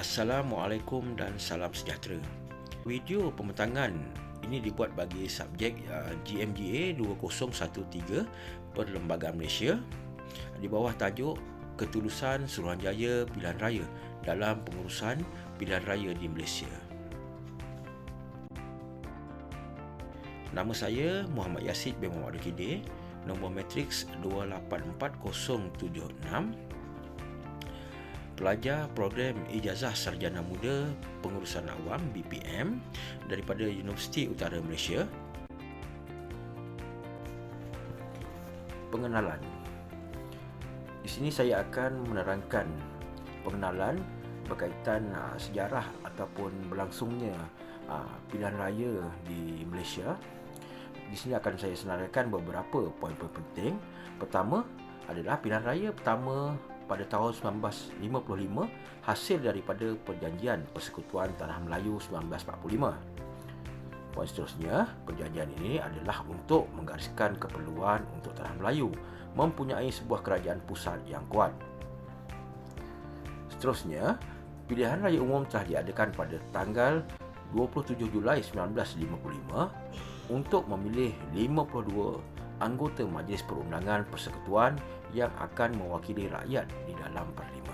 Assalamualaikum dan salam sejahtera. Video pembentangan ini dibuat bagi subjek GMGA 2013 Perlembagaan Malaysia di bawah tajuk Ketulusan Suruhanjaya Pilihan Raya dalam Pengurusan Pilihan Raya di Malaysia. Nama saya Muhammad Yasid bin Muhammad Al-Kidir, nombor matriks 284076, pelajar program Ijazah Sarjana Muda Pengurusan Awam BPM daripada Universiti Utara Malaysia. Pengenalan. Di sini saya akan menerangkan pengenalan berkaitan sejarah ataupun berlangsungnya pilihan raya di Malaysia. Di sini akan saya senaraikan beberapa poin-poin penting. Pertama adalah pilihan raya pertama pada tahun 1955 hasil daripada Perjanjian Persekutuan Tanah Melayu 1945. Poin seterusnya, perjanjian ini adalah untuk menggariskan keperluan untuk Tanah Melayu mempunyai sebuah kerajaan pusat yang kuat. Seterusnya, pilihan raya umum telah diadakan pada tanggal 27 Julai 1955 untuk memilih 52 anggota Majlis Perundangan Persekutuan yang akan mewakili rakyat di dalam parlimen.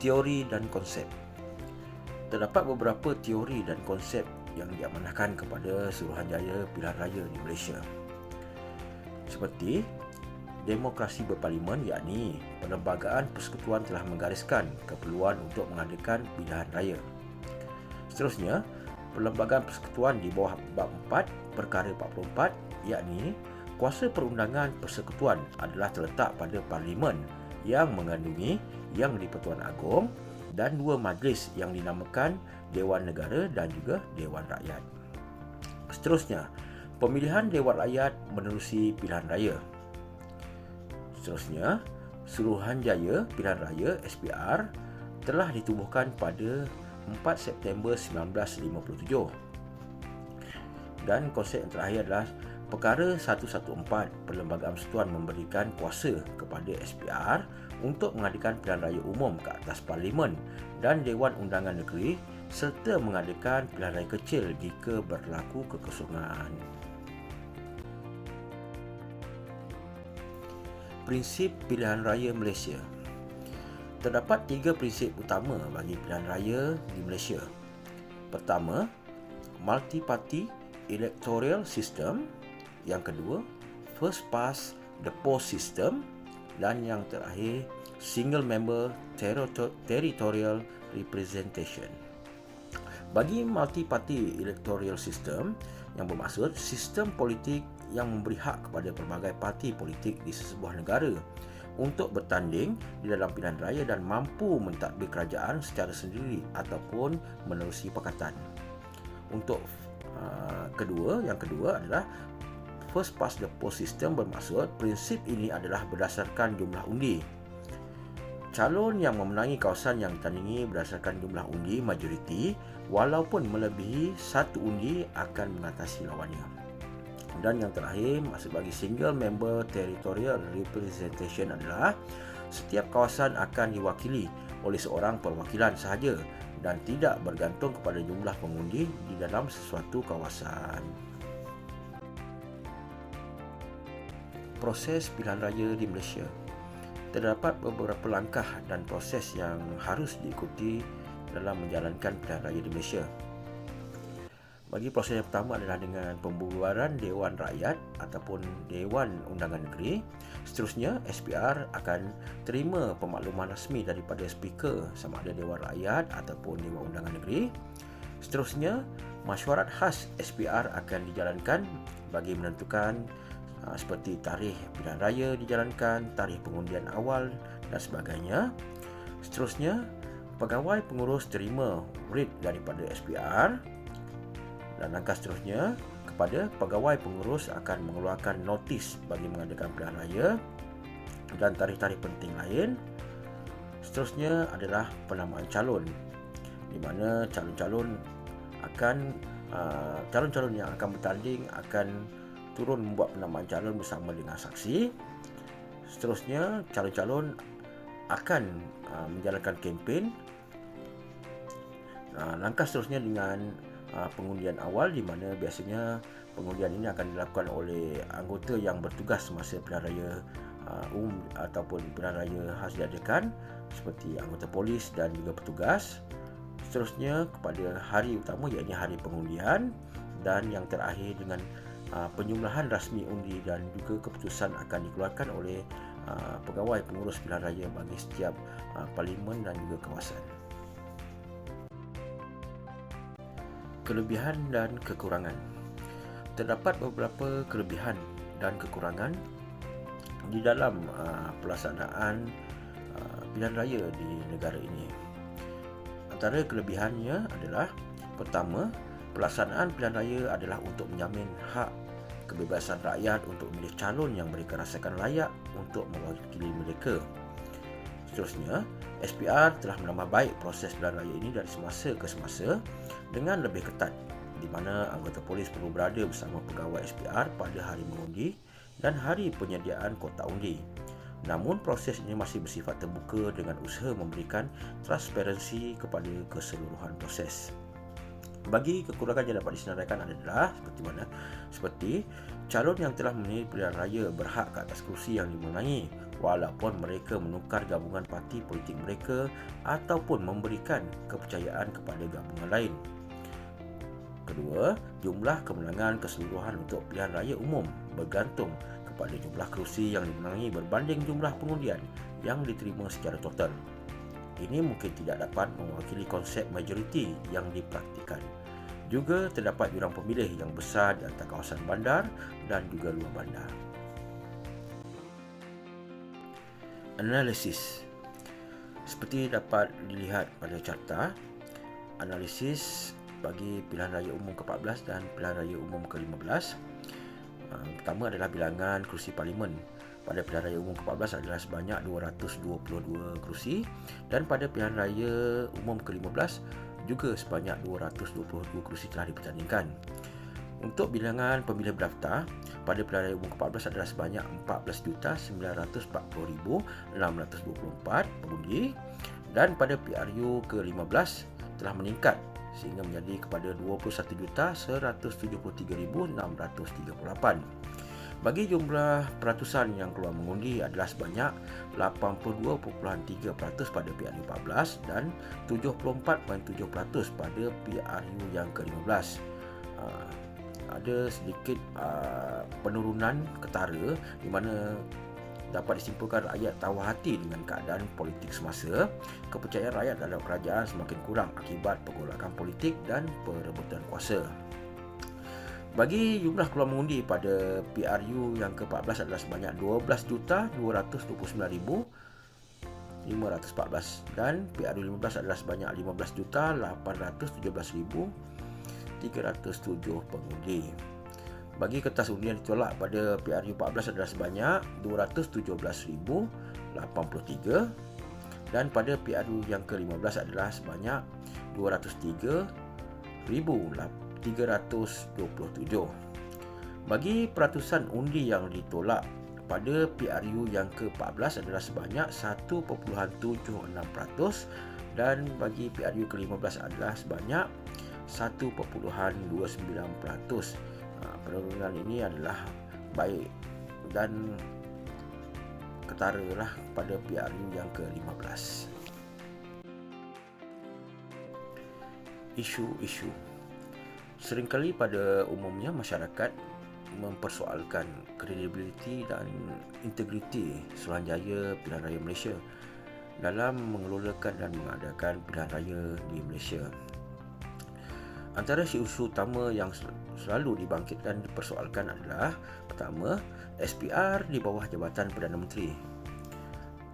Teori dan konsep. Terdapat beberapa teori dan konsep yang diamanahkan kepada Suruhanjaya Pilihan Raya di Malaysia. Seperti demokrasi berparlimen, yakni Perlembagaan Persekutuan telah menggariskan keperluan untuk mengadakan pilihan raya. Seterusnya, Perlembagaan Persekutuan di bawah bab 4 perkara 44, yakni kuasa perundangan persekutuan adalah terletak pada parlimen yang mengandungi Yang di-Pertuan Agong dan dua majlis yang dinamakan Dewan Negara dan juga Dewan Rakyat. Seterusnya, pemilihan Dewan Rakyat menerusi pilihan raya. Seterusnya, Suruhanjaya Pilihan Raya SPR telah ditubuhkan pada 4 September 1957. Dan konsep yang terakhir adalah Perkara 114 Perlembagaan Persekutuan memberikan kuasa kepada SPR untuk mengadakan pilihan raya umum ke atas Parlimen dan Dewan Undangan Negeri serta mengadakan pilihan raya kecil jika berlaku kekosongan. Prinsip pilihan raya Malaysia. Terdapat 3 prinsip utama bagi pilihan raya di Malaysia. Pertama, multi-party electoral system. Yang kedua, first past the post system. Dan yang terakhir, single member territorial representation. Bagi multi-party electoral system, yang bermaksud sistem politik yang memberi hak kepada pelbagai parti politik di sesebuah negara untuk bertanding di dalam pilihan raya dan mampu mentadbir kerajaan secara sendiri ataupun menerusi pakatan. Untuk yang kedua adalah first past the post system, bermaksud prinsip ini adalah berdasarkan jumlah undi. Calon yang memenangi kawasan yang ditandingi berdasarkan jumlah undi majoriti walaupun melebihi satu undi akan mengatasi lawannya. Dan yang terakhir, maksud bagi single member territorial representation adalah setiap kawasan akan diwakili oleh seorang perwakilan sahaja dan tidak bergantung kepada jumlah pengundi di dalam sesuatu kawasan. Proses pilihan raya di Malaysia. Terdapat beberapa langkah dan proses yang harus diikuti dalam menjalankan pilihan raya di Malaysia. Bagi proses yang pertama adalah dengan pembubaran Dewan Rakyat ataupun Dewan Undangan Negeri. Seterusnya, SPR akan terima pemakluman rasmi daripada Speaker sama ada Dewan Rakyat ataupun Dewan Undangan Negeri. Seterusnya, mesyuarat khas SPR akan dijalankan bagi menentukan seperti tarikh pilihan raya dijalankan, tarikh pengundian awal dan sebagainya. Seterusnya, pegawai pengurus terima writ daripada SPR. Dan langkah seterusnya, kepada pegawai pengurus akan mengeluarkan notis bagi mengadakan pilihan raya dan tarikh-tarikh penting lain. Seterusnya adalah penamaan calon, di mana calon-calon yang akan bertanding akan turun membuat penamaan calon bersama dengan saksi. Seterusnya, calon-calon akan menjalankan kempen. Langkah seterusnya dengan pengundian awal, di mana biasanya pengundian ini akan dilakukan oleh anggota yang bertugas semasa pilihan raya umum ataupun pilihan raya khas diadakan, seperti anggota polis dan juga petugas. Seterusnya kepada hari utama, iaitu hari pengundian, dan yang terakhir dengan penjumlahan rasmi undi dan juga keputusan akan dikeluarkan oleh pegawai pengurus pilihan raya bagi setiap parlimen dan juga kawasan. Kelebihan dan kekurangan. Terdapat beberapa kelebihan dan kekurangan di dalam pelaksanaan pilihan raya di negara ini. Antara kelebihannya adalah, pertama, pelaksanaan pilihan raya adalah untuk menjamin hak kebebasan rakyat untuk memilih calon yang mereka rasakan layak untuk mewakili mereka. Seterusnya, SPR telah menambah baik proses pilihan raya ini dari semasa ke semasa dengan lebih ketat, di mana anggota polis perlu berada bersama pegawai SPR pada hari mengundi dan hari penyediaan kotak undi. Namun proses ini masih bersifat terbuka dengan usaha memberikan transparansi kepada keseluruhan proses. Bagi kekurangan yang dapat disenaraikan adalah seperti calon yang telah memenuhi pilihan raya berhak ke atas kerusi yang dimenangi walaupun mereka menukar gabungan parti politik mereka ataupun memberikan kepercayaan kepada gabungan lain. Kedua, jumlah kemenangan keseluruhan untuk pilihan raya umum bergantung kepada jumlah kerusi yang dimenangi berbanding jumlah pengundian yang diterima secara total. Ini mungkin tidak dapat mewakili konsep majoriti yang dipraktikkan. Juga terdapat jurang pemilih yang besar di antara kawasan bandar dan juga luar bandar. Analisis. Seperti dapat dilihat pada carta, analisis bagi pilihan raya umum ke-14 dan pilihan raya umum ke-15. Pertama adalah bilangan kerusi parlimen. Pada pilihan raya umum ke-14 adalah sebanyak 222 kerusi, dan pada pilihan raya umum ke-15 juga sebanyak 222 kerusi telah dipertandingkan. Untuk bilangan pemilih berdaftar, pada pilihan raya umum ke-14 adalah sebanyak 14,940,624 pengundi, dan pada PRU ke-15 telah meningkat sehingga menjadi kepada 21,173,638. Bagi jumlah peratusan yang keluar mengundi adalah sebanyak 82.3% pada PRU 14 dan 74.7% pada PRU yang ke-15. Ada sedikit penurunan ketara di mana dapat disimpulkan rakyat tawar hati dengan keadaan politik semasa. Kepercayaan rakyat terhadap kerajaan semakin kurang akibat pergolakan politik dan perebutan kuasa. Bagi jumlah keluar mengundi pada PRU yang ke-14 adalah sebanyak 12,229,514 dan PRU 15 adalah sebanyak 15,817,307 pengundi. Bagi kertas undi yang ditolak pada PRU 14 adalah sebanyak 217,083 dan pada PRU yang ke-15 adalah sebanyak 203,327. Bagi peratusan undi yang ditolak pada PRU yang ke-14 adalah sebanyak 1.76% dan bagi PRU ke-15 adalah sebanyak 1.29%. Penurunan ini adalah baik dan ketara pada PRU yang ke-15. Isu-isu. Seringkali pada umumnya masyarakat mempersoalkan kredibiliti dan integriti Suruhanjaya Pilihan Raya Malaysia dalam mengelolakan dan mengadakan pilihan raya di Malaysia. Antara isu utama yang selalu dibangkitkan dan dipersoalkan adalah, pertama, SPR di bawah Jabatan Perdana Menteri.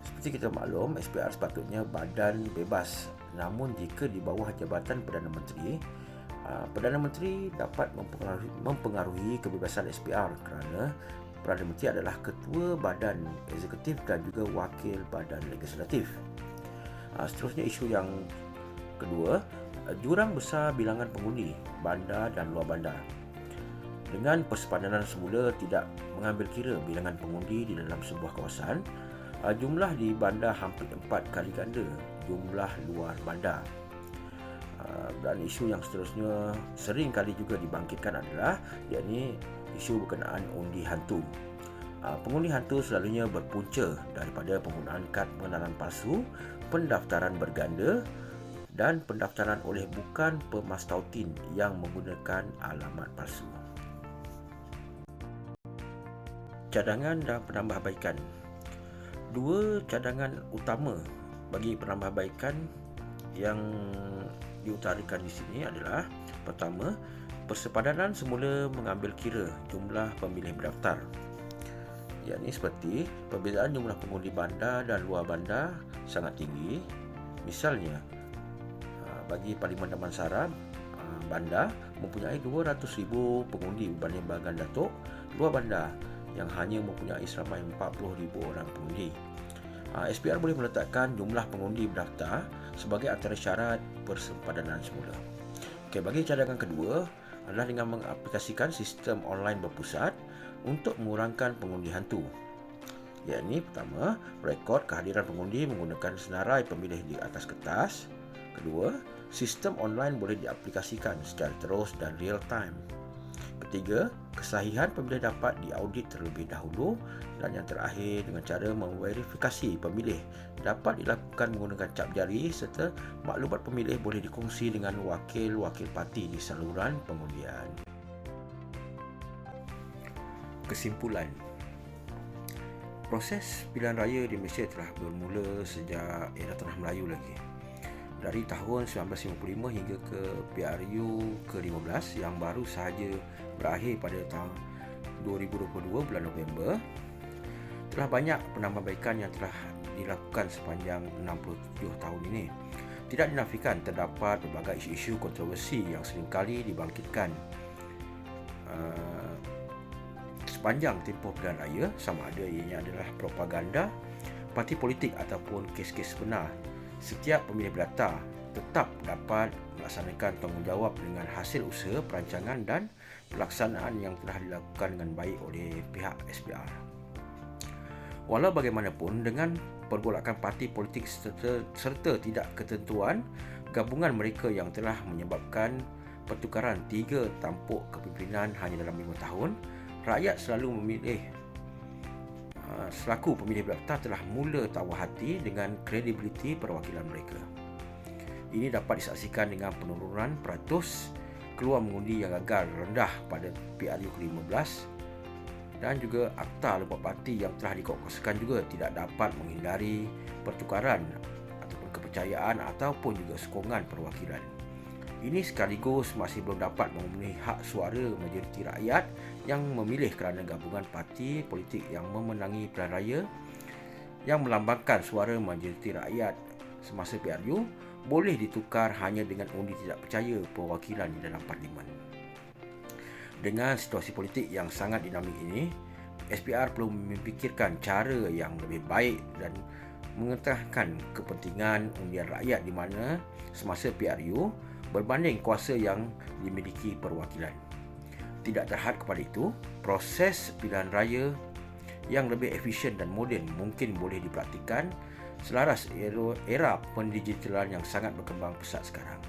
Seperti kita maklum, SPR sepatutnya badan bebas. Namun jika di bawah Jabatan Perdana Menteri, Perdana Menteri dapat mempengaruhi kebebasan SPR kerana Perdana Menteri adalah ketua badan eksekutif dan juga wakil badan legislatif. Seterusnya, isu yang kedua, jurang besar bilangan pengundi bandar dan luar bandar. Dengan persepadanan semula tidak mengambil kira bilangan pengundi di dalam sebuah kawasan, Jumlah di bandar hampir 4 kali ganda jumlah luar bandar. Dan isu yang seterusnya sering kali juga dibangkitkan adalah yakni isu berkenaan undi hantu. Pengundi hantu selalunya berpunca daripada penggunaan kad pengenalan palsu, pendaftaran berganda dan pendaftaran oleh bukan pemastautin yang menggunakan alamat palsu. Cadangan dan penambahbaikan. Dua cadangan utama bagi penambahbaikan yang diutarakan di sini adalah: pertama, persepadanan semula mengambil kira jumlah pemilih berdaftar. Yakni seperti perbezaan jumlah pengundi bandar dan luar bandar sangat tinggi. Misalnya, bagi Parlimen Damansara, bandar mempunyai 200,000 pengundi berbanding Bagan Datuk, luar bandar yang hanya mempunyai seramai 40,000 orang pengundi. SPR boleh meletakkan jumlah pengundi berdaftar sebagai antara syarat persepadanan semula. Bagi cadangan kedua adalah dengan mengaplikasikan sistem online berpusat untuk mengurangkan pengundi hantu. Yakni pertama, rekod kehadiran pengundi menggunakan senarai pemilih di atas kertas. Kedua, sistem online boleh diaplikasikan secara terus dan real time. Ketiga, kesahihan pemilih dapat diaudit terlebih dahulu. Dan yang terakhir, dengan cara memverifikasi pemilih dapat dilakukan menggunakan cap jari serta maklumat pemilih boleh dikongsi dengan wakil-wakil parti di saluran pengundian. Kesimpulan, proses pilihan raya di Malaysia telah bermula sejak era Tanah Melayu lagi. Dari tahun 1955 hingga ke PRU ke-15 yang baru sahaja berakhir pada tahun 2022 bulan November, telah banyak penambahbaikan yang telah dilakukan sepanjang 67 tahun ini. Tidak dinafikan terdapat berbagai isu-isu kontroversi yang seringkali dibangkitkan sepanjang tempoh pilihan raya, sama ada ianya adalah propaganda, parti politik ataupun kes-kes sebenar. Setiap pemilih berdaftar tetap dapat melaksanakan tanggungjawab dengan hasil usaha, perancangan dan pelaksanaan yang telah dilakukan dengan baik oleh pihak SPR. Walau bagaimanapun, dengan pergolakan parti politik serta tidak ketentuan gabungan mereka yang telah menyebabkan pertukaran 3 tampuk kepimpinan hanya dalam 5 tahun, rakyat selaku pemilih berdaftar telah mula tawar hati dengan kredibiliti perwakilan mereka. Ini dapat disaksikan dengan penurunan peratus keluar mengundi yang gagal rendah pada PRU ke-15 dan juga akta lebuh parti yang telah dikokoskan juga tidak dapat menghindari pertukaran ataupun kepercayaan ataupun juga sokongan perwakilan. Ini sekaligus masih belum dapat memenuhi hak suara majoriti rakyat yang memilih kerana gabungan parti politik yang memenangi pilihan raya yang melambangkan suara majoriti rakyat semasa PRU boleh ditukar hanya dengan undi tidak percaya perwakilan di dalam parlimen. Dengan situasi politik yang sangat dinamik ini, SPR perlu memikirkan cara yang lebih baik dan mengetengahkan kepentingan undian rakyat di mana semasa PRU berbanding kuasa yang dimiliki perwakilan. Tidak terhad kepada itu, proses pilihan raya yang lebih efisien dan moden mungkin boleh dipraktikkan selaras era pendigitalan yang sangat berkembang pesat sekarang.